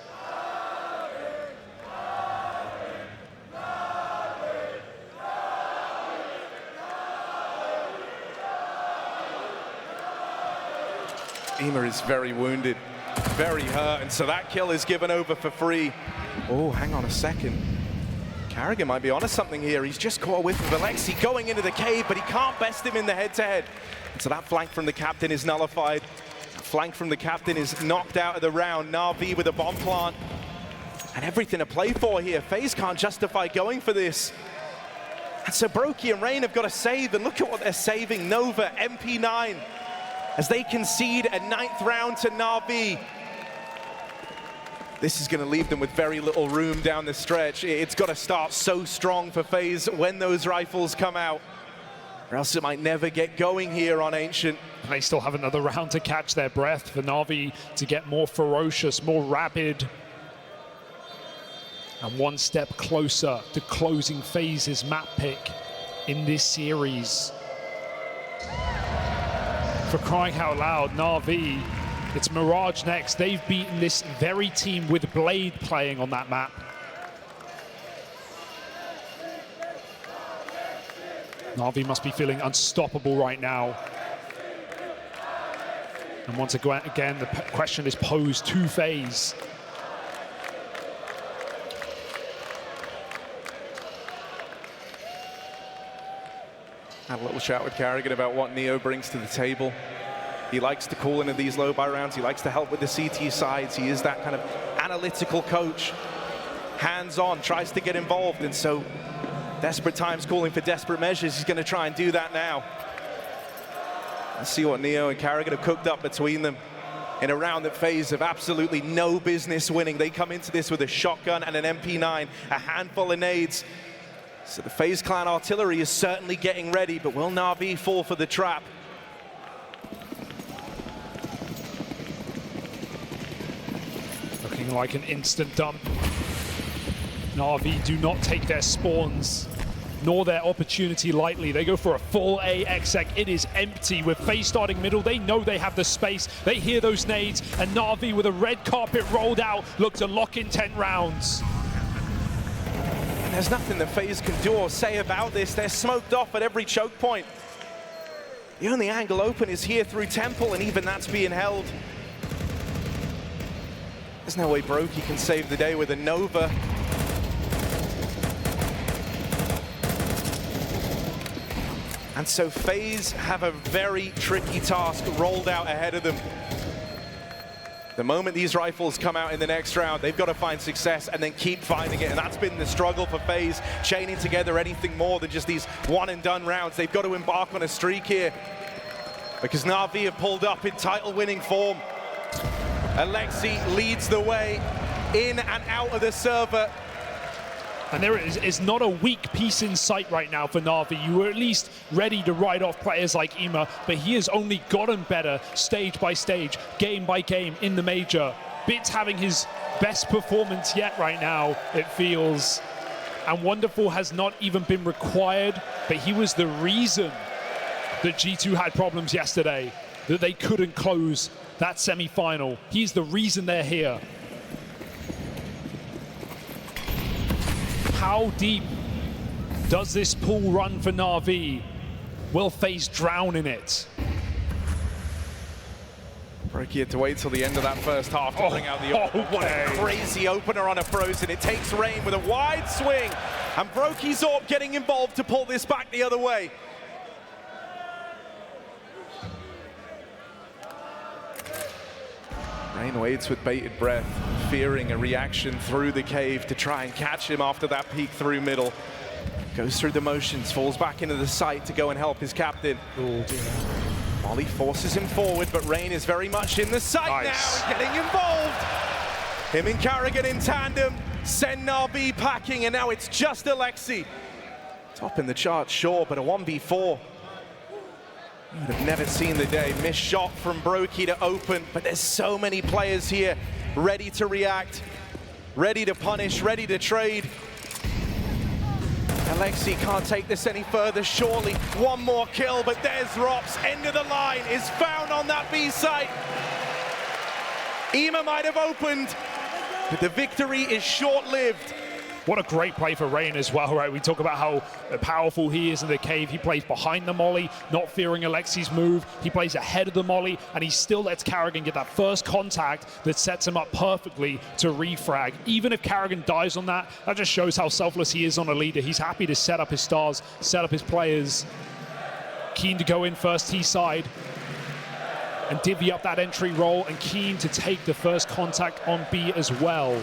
Ema is very wounded, very hurt, and so that kill is given over for free. Oh, hang on a second. Carrigan might be onto something here. He's just caught a whiff of Alexi going into the cave, but he can't best him in the head-to-head. And so that flank from the captain is nullified. That flank from the captain is knocked out of the round. NaVi with a bomb plant. And everything to play for here. FaZe can't justify going for this. And so Brokey and Rain have got to save, and look at what they're saving. Nova, MP9, as they concede a 9th round to NaVi. This is going to leave them with very little room down the stretch. It's got to start so strong for FaZe when those rifles come out, or else it might never get going here on Ancient. And they still have another round to catch their breath for NaVi to get more ferocious, more rabid, and one step closer to closing FaZe's map pick in this series. For crying out loud, NaVi, it's Mirage next. They've beaten this very team with Blade playing on that map. NaVi must be feeling unstoppable right now. And once again, the question is posed to FaZe. Had a little chat with Carrigan about what Neo brings to the table. He likes to call into these low buy rounds. He likes to help with the CT sides. He is that kind of analytical coach. Hands-on, tries to get involved, and so desperate times calling for desperate measures. He's going to try and do that now. Let's see what Neo and Carrigan have cooked up between them in a round that FaZe have absolutely no business winning. They come into this with a shotgun and an MP9, a handful of nades. So the FaZe clan artillery is certainly getting ready, but will NaVi fall for the trap? Looking like an instant dump. NaVi do not take their spawns nor their opportunity lightly. They go for a full A exec. It is empty with FaZe starting middle. They know they have the space. They hear those nades, and NaVi with a red carpet rolled out look to lock in 10 rounds. And there's nothing that FaZe can do or say about this. They're smoked off at every choke point. The only angle open is here through Temple, and even that's being held. There's no way Brokey can save the day with a Nova. And so FaZe have a very tricky task rolled out ahead of them. The moment these rifles come out in the next round, they've got to find success and then keep finding it. And that's been the struggle for FaZe, chaining together anything more than just these one-and-done rounds. They've got to embark on a streak here, because NaVi have pulled up in title-winning form. Alexi leads the way in and out of the server. And there is not a weak piece in sight right now for NaVi. You were at least ready to write off players like Ima, but he has only gotten better stage by stage, game by game in the major. Bits having his best performance yet right now, it feels. And Wonderful has not even been required, but he was the reason that G2 had problems yesterday, that they couldn't close that semi-final. He's the reason they're here. How deep does this pool run for NaVi? Will FaZe drown in it? Brokey had to wait till the end of that first half to bring out the opener. What a crazy opener on a Frozen. It takes Rain with a wide swing, and Brokey's Orb getting involved to pull this back the other way. Rain waits with bated breath, fearing a reaction through the cave to try and catch him after that peek through middle. Goes through the motions, falls back into the site to go and help his captain. Molly forces him forward, but Rain is very much in the site now, getting involved. Him and Carrigan in tandem send NaVi packing, and now it's just Alexi. Top in the chart, sure, but a 1v4. You would have never seen the day. Missed shot from Brokey to open, but there's so many players here ready to react, ready to punish, ready to trade. Alexi can't take this any further, surely. One more kill, but there's Rops. End of the line is found on that B site. Ima might have opened, but the victory is short-lived. What a great play for Rain as well, right? We talk about how powerful he is in the cave. He plays behind the molly, not fearing Alexi's move. He plays ahead of the molly, and he still lets Carrigan get that first contact that sets him up perfectly to refrag. Even if Carrigan dies on that, that just shows how selfless he is on a leader. He's happy to set up his stars, set up his players. Keen to go in first T side and divvy up that entry roll, and keen to take the first contact on B as well.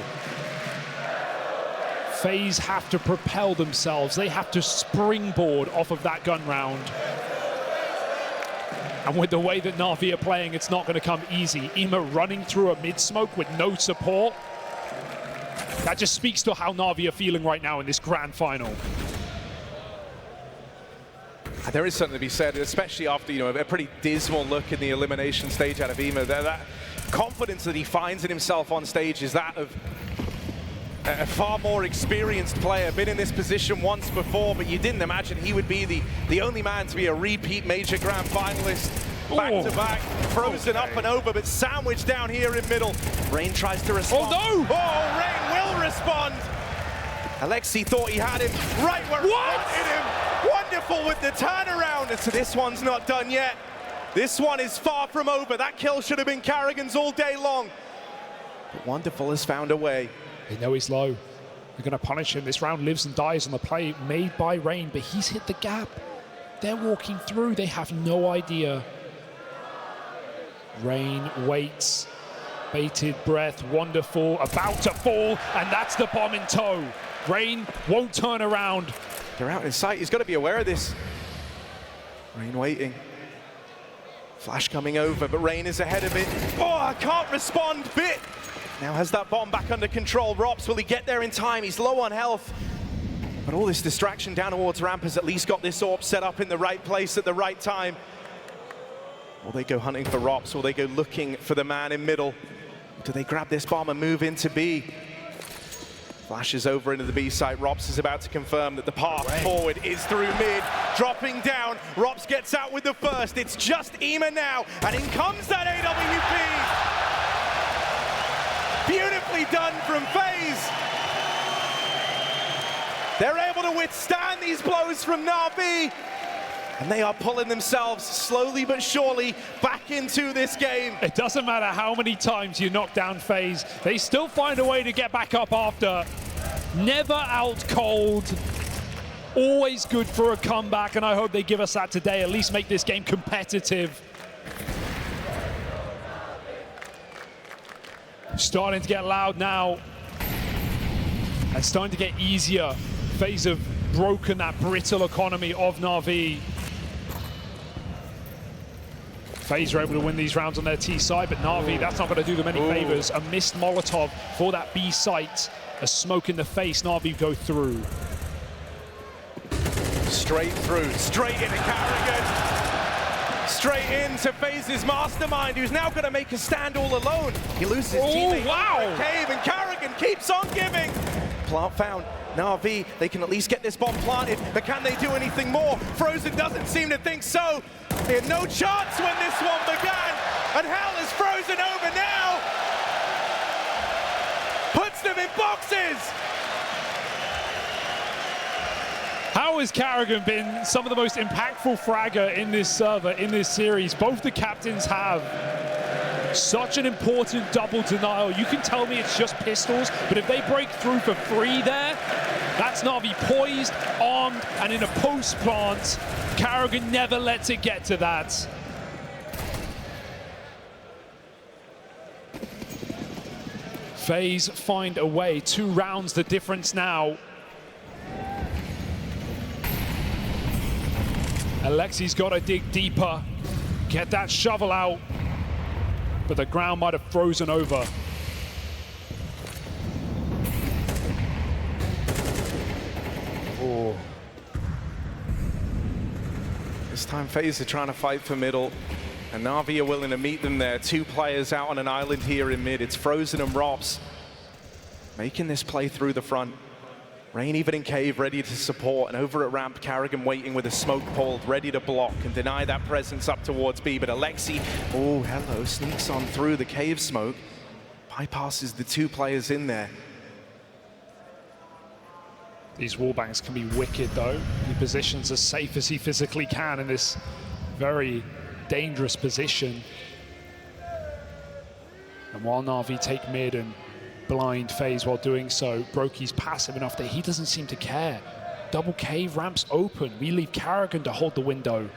FaZe have to propel themselves. They have to springboard off of that gun round. And with the way that NaVi are playing, it's not going to come easy. Ima running through a mid-smoke with no support. That just speaks to how NaVi are feeling right now in this grand final. There is something to be said, especially after, you know, a pretty dismal look in the elimination stage out of Ima. That confidence that he finds in himself on stage is that of a far more experienced player, been in this position once before, but you didn't imagine he would be the only man to be a repeat major grand finalist. Back to back, Frozen up and over, but sandwiched down here in middle. Rain tries to respond. Oh no! Oh, Rain will respond. Alexi thought he had him right where he wanted him. Wonderful with the turnaround. And so this one's not done yet. This one is far from over. That kill should have been Carrigan's all day long. But Wonderful has found a way. They know he's low. They're going to punish him. This round lives and dies on the play made by Rain, but he's hit the gap. they're walking through. They have no idea. Rain waits. Bated breath, wonderful, about to fall, and that's the bomb in tow. Rain won't turn around. They're out in sight. He's got to be aware of this. Rain waiting. Flash coming over, but Rain is ahead of it. Oh, I can't respond. Bit now has that bomb back under control. Rops, will he get there in time? He's low on health. But all this distraction down towards ramp has at least got this AWP set up in the right place at the right time. Will they go hunting for Rops? Will they go looking for the man in middle? Do they grab this bomb and move into B? Flashes over into the B site. Rops is about to confirm that the path forward is through mid. Dropping down, Rops gets out with the first. It's just Ema now, and in comes that AWP. Beautifully done from FaZe. They're able to withstand these blows from NaVi. And they are pulling themselves slowly but surely back into this game. It doesn't matter how many times you knock down FaZe, they still find a way to get back up after. Never out cold. Always good for a comeback, and I hope they give us that today, at least make this game competitive. Starting to get loud now. And starting to get easier. FaZe have broken that brittle economy of NaVi. FaZe are able to win these rounds on their T side, but NaVi, that's not going to do them any favors. A missed Molotov for that B site. A smoke in the face, NaVi go through. Straight through, straight into Carrigan. Straight into FaZe's mastermind, who's now going to make a stand all alone. He loses his teammate. Wow! Cave, and Carrigan keeps on giving. Plant found. NaVi, they can at least get this bomb planted, but can they do anything more? Frozen doesn't seem to think so. They had no chance when this one began, and hell is Frozen over now. Puts them in boxes. How has Carrigan been some of the most impactful fragger in this server, in this series? Both the captains have such an important double denial. You can tell me it's just pistols, but if they break through for free there, that's NaVi poised, armed, and in a post plant. Carrigan never lets it get to that. FaZe find a way. 2 rounds the difference now. Alexi's got to dig deeper, get that shovel out, but the ground might have frozen over. Oh. This time FaZe are trying to fight for middle, and NaVi are willing to meet them there. 2 players out on an island here in mid. It's Frozen and Rops making this play through the front. Rain even in cave, ready to support, and over at ramp, Carrigan waiting with a smoke pulled, ready to block and deny that presence up towards B. But Alexi, oh hello, sneaks on through the cave smoke, bypasses the 2 players in there. These wallbangs can be wicked though. He positions as safe as he physically can in this very dangerous position. And while NaVi take mid and blind FaZe while doing so, Brokey's passive enough that he doesn't seem to care. Double cave ramps open. We leave Carrigan to hold the window.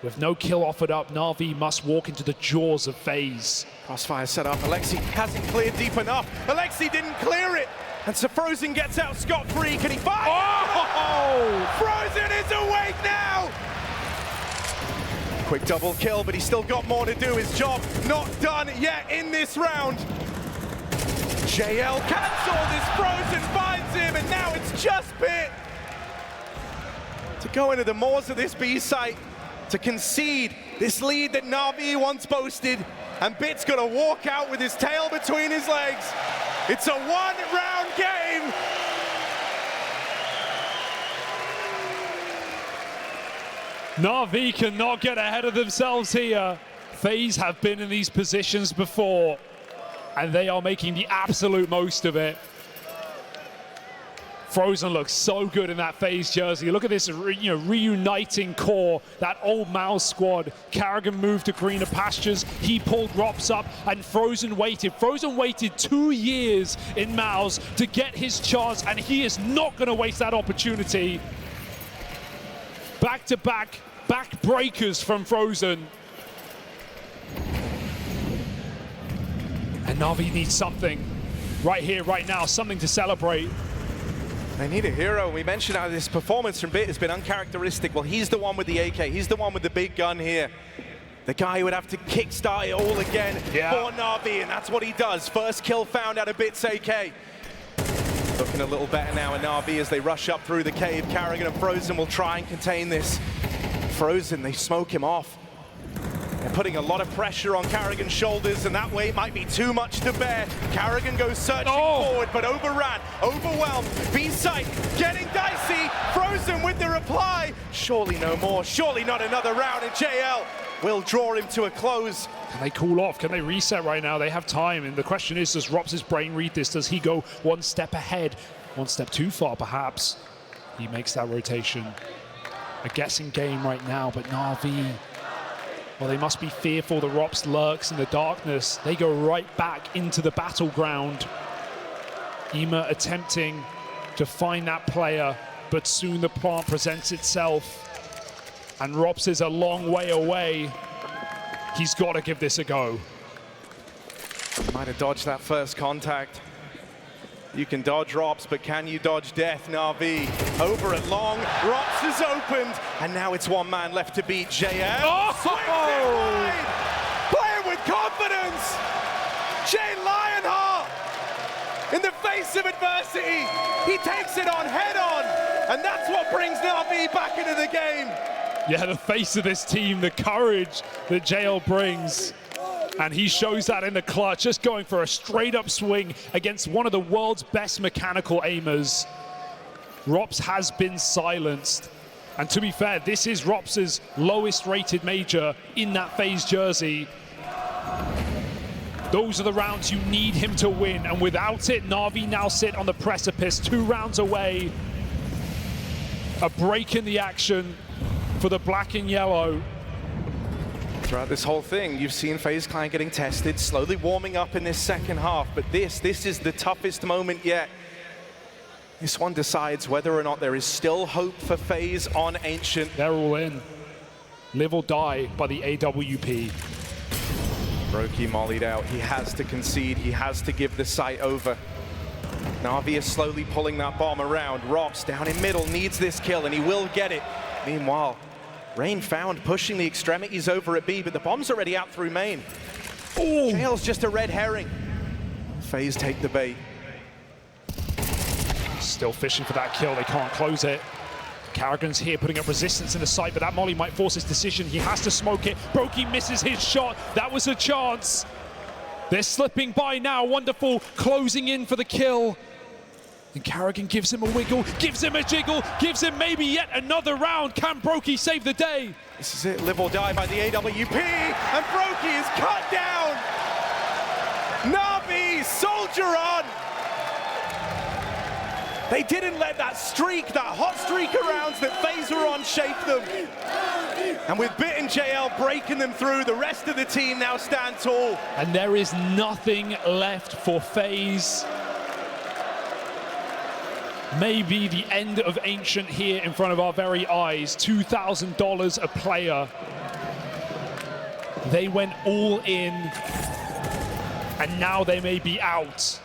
With no kill offered up, NaVi must walk into the jaws of FaZe. Crossfire set up. Alexi hasn't cleared deep enough. Alexi didn't clear it. And so Frozen gets out scot-free. Can he fire? Oh! Frozen is awake now! Quick double kill, but he's still got more to do. His job not done yet in this round. JL cancelled as Frozen finds him, and now it's just Bit to go into the moors of this B site to concede this lead that NaVi once boasted, and Bit's gonna walk out with his tail between his legs. It's a 1-round game. NaVi cannot get ahead of themselves here. FaZe have been in these positions before, and they are making the absolute most of it. Frozen looks so good in that FaZe jersey. Look at this, reuniting core, that old Mouse squad. Carrigan moved to greener pastures. He pulled Rops up, and Frozen waited. Frozen waited 2 years in Mouse to get his chance, and he is not going to waste that opportunity. Back back-to-back back breakers from Frozen. And NaVi needs something right here, right now, something to celebrate. They need a hero. We mentioned how this performance from Bit has been uncharacteristic. Well, he's the one with the AK. He's the one with the big gun here. The guy who would have to kickstart it all again for NaVi, and that's what he does. First kill found out of Bit's AK. Looking a little better now in NaVi as they rush up through the cave. Carrigan and Frozen will try and contain this. Frozen, they smoke him off. They're putting a lot of pressure on Carrigan's shoulders, and that weight might be too much to bear. Carrigan goes searching forward, but overran, overwhelmed. B-site getting dicey. Frozen with the reply. Surely no more, surely not another round, and JL will draw him to a close. Can they cool off? Can they reset right now? They have time, and the question is, does Rops' brain read this? Does he go one step ahead? One step too far, perhaps? He makes that rotation. A guessing game right now, but NaVi, well, they must be fearful. The Rops lurks in the darkness. They go right back into the battleground. Ema attempting to find that player, but soon the plant presents itself. And Rops is a long way away. He's got to give this a go. Might have dodged that first contact. You can dodge Rops, but can you dodge death? NaVi over at long. Rops has opened, and now it's one man left to beat JL. Playing with confidence. Jay Lionheart, in the face of adversity, he takes it on head on, and that's what brings NaVi back into the game. Yeah, the face of this team, the courage that JL brings. And he shows that in the clutch, just going for a straight-up swing against one of the world's best mechanical aimers. Rops has been silenced. And to be fair, this is Rops' lowest-rated major in that FaZe jersey. Those are the rounds you need him to win. And without it, NaVi now sit on the precipice, 2 rounds away. A break in the action for the black and yellow. Throughout this whole thing, you've seen FaZe Clan getting tested, slowly warming up in this second half, but this is the toughest moment yet. This one decides whether or not there is still hope for FaZe on Ancient. They're all in. Live or die by the AWP. Brokey mollied out. He has to concede. He has to give the site over. NaVi is slowly pulling that bomb around. Rops down in middle needs this kill, and he will get it. Meanwhile, Rain found pushing the extremities over at B, but the bomb's already out through main. JL's just a red herring. FaZe take the bait. Still fishing for that kill. They can't close it. Carrigan's here putting up resistance in the site, but that molly might force his decision. He has to smoke it. Brokey misses his shot. That was a chance. They're slipping by now. Wonderful closing in for the kill. And Carrigan gives him a wiggle, gives him a jiggle, gives him maybe yet another round. Can Brokey save the day? This is it, live or die by the AWP, and Brokey is cut down. NaVi, soldier on. They didn't let that streak, that hot streak of rounds that FaZe were on, shape them. And with Bit and JL breaking them through, the rest of the team now stand tall. And there is nothing left for FaZe. Maybe the end of Ancient here in front of our very eyes. $2,000 a player. They went all in, and now they may be out.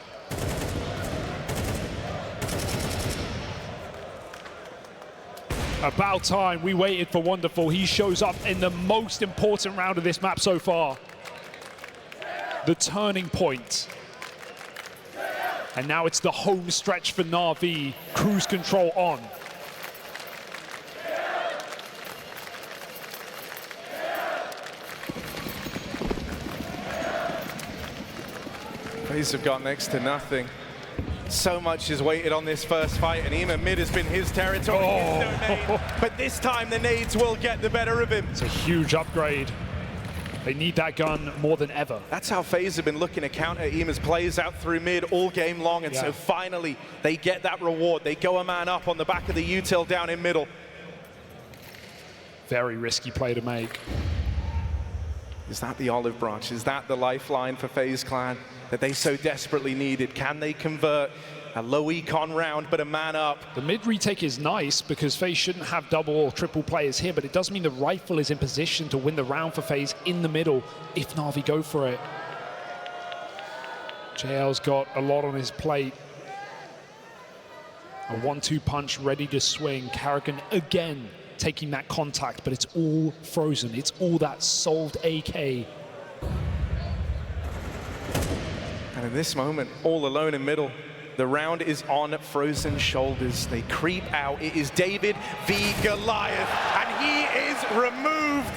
About time. We waited for Wonderful. He shows up in the most important round of this map so far. The turning point. And now it's the home stretch for NaVi. Cruise control on. FaZe have got next to nothing. So much is weighted on this first fight, and Ema mid has been his territory, his domain. But this time the nades will get the better of him. It's a huge upgrade. They need that gun more than ever. That's how FaZe have been looking to counter Ema's plays out through mid all game long, and so finally they get that reward. They go a man up on the back of the util down in middle. Very risky play to make. Is that the olive branch? Is that the lifeline for FaZe Clan that they so desperately needed? Can they convert? A low econ round, but a man up. The mid retake is nice because FaZe shouldn't have double or triple players here, but it does mean the rifle is in position to win the round for FaZe in the middle if NaVi go for it. JL's got a lot on his plate. A 1-2 punch ready to swing. Carrigan again taking that contact, but it's all frozen. It's all that solved AK. And in this moment, all alone in middle, the round is on frozen shoulders. They creep out. It is David v Goliath, and he is removed.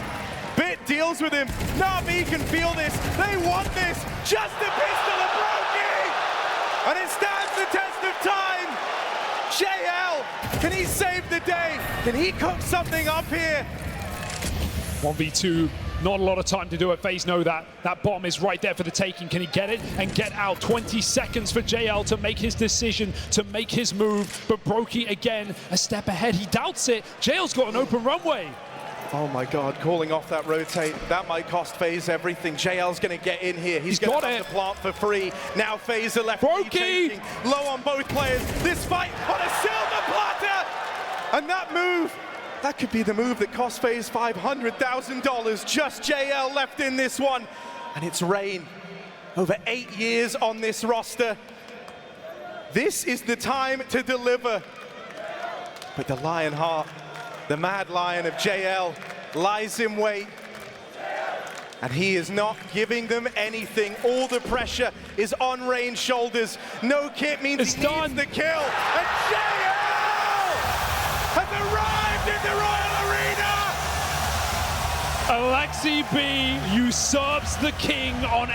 Bit deals with him. NaVi can feel this. They want this. Just a pistol of Brokey! And it stands the test of time. JL, can he save the day? Can he cook something up here? 1v2, not a lot of time to do it. FaZe know that. That bomb is right there for the taking. Can he get it and get out? 20 seconds for JL to make his decision, to make his move. But Brokey again, a step ahead. He doubts it. JL's got an open runway. Oh my God, calling off that rotate. That might cost FaZe everything. JL's gonna get in here. He's gonna have the plant for free. Now FaZe are left chasing, low on both players. This fight on a silver platter! And that move, that could be the move that cost FaZe $500,000. Just JL left in this one. And it's Rain. Over 8 years on this roster. This is the time to deliver. But the Lionheart, the mad lion of JL, lies in wait. And he is not giving them anything. All the pressure is on Rain's shoulders. No kit means he needs the kill. And JL has arrived in the Royal Arena! Alexi B usurps the king on